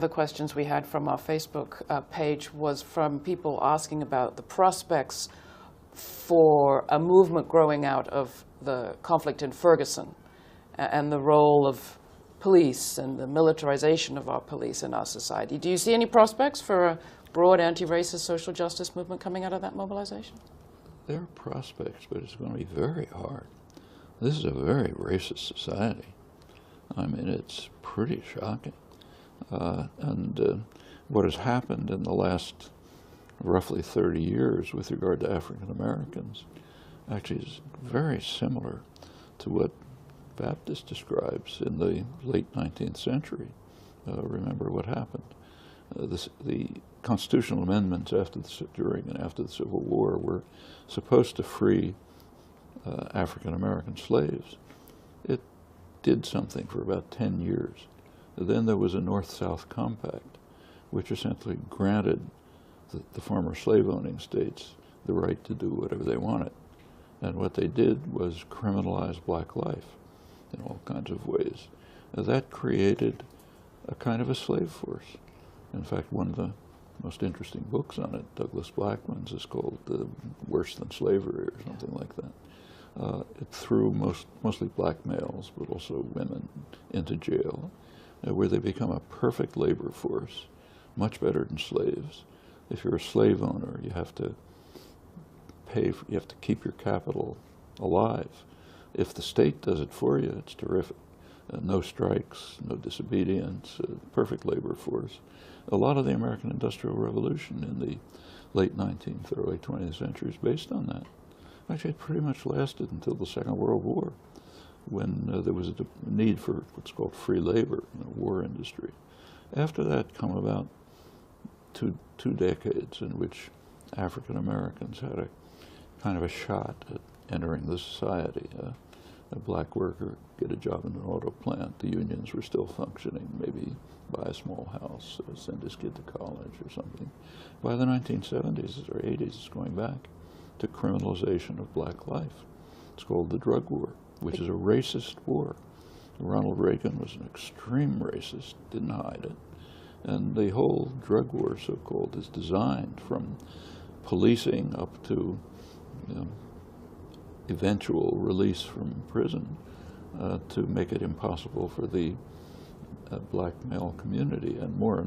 The questions we had from our Facebook page was from people asking about the prospects for a movement growing out of the conflict in Ferguson and the role of police and the militarization of our police in our society. Do you see any prospects for a broad anti-racist social justice movement coming out of that mobilization? There are prospects, but it's going to be very hard. This is a very racist society. I mean, it's pretty shocking. What has happened in the last roughly 30 years with regard to African Americans actually is very similar to what Baptist describes in the late 19th century. Remember what happened. The constitutional amendments during and after the Civil War were supposed to free African American slaves. It did something for about 10 years. Then there was a North-South Compact, which essentially granted the former slave-owning states the right to do whatever they wanted. And what they did was criminalize black life in all kinds of ways. That created a kind of a slave force. In fact, one of the most interesting books on it, Douglas Blackmon's, is called Worse Than Slavery or something like that. It threw mostly black males, but also women, into jail, where they become a perfect labor force, much better than slaves. If you're a slave owner, you have to you have to keep your capital alive. If the state does it for you, it's terrific. No strikes, no disobedience, perfect labor force. A lot of the American Industrial Revolution in the late 19th, early 20th century is based on that. Actually, it pretty much lasted until the Second World War, when there was a need for what's called free labor in the war industry. After that come about two decades in which African Americans had a kind of a shot at entering the society. A black worker get a job in an auto plant. The unions were still functioning, maybe buy a small house, send his kid to college or something. By the 1970s or 80s, it's going back to criminalization of black life. It's called the drug war, which is a racist war. Ronald Reagan was an extreme racist, didn't hide it. And the whole drug war, so-called, is designed from policing up to eventual release from prison to make it impossible for the black male community and more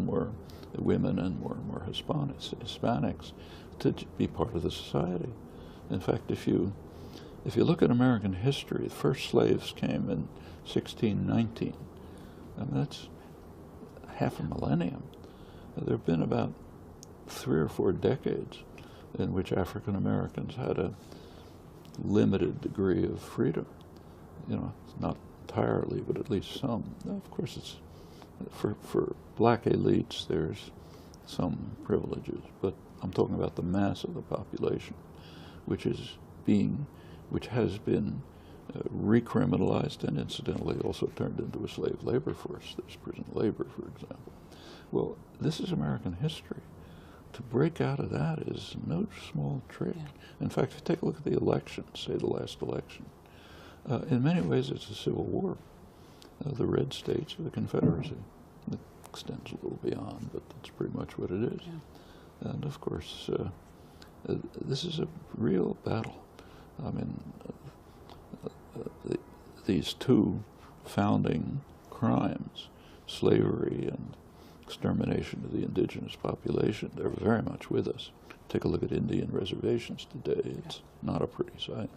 women and more Hispanics to be part of the society. In fact, if you look at American history, the first slaves came in 1619. I mean, that's half a millennium. There have been about 3 or 4 decades in which African Americans had a limited degree of freedom. Not entirely, but at least some. Now, of course, it's for black elites, there's some privileges, but I'm talking about the mass of the population, which has been recriminalized and incidentally also turned into a slave labor force. There's prison labor, for example. Well, this is American history. To break out of that is no small trick. Yeah. In fact, if you take a look at the election, say the last election, in many ways it's a civil war. The red states or the Confederacy. It extends a little beyond, but that's pretty much what it is. Yeah. And of course, this is a real battle. I mean, these two founding crimes, slavery and extermination of the indigenous population, they're very much with us. Take a look at Indian reservations today. It's not a pretty sight.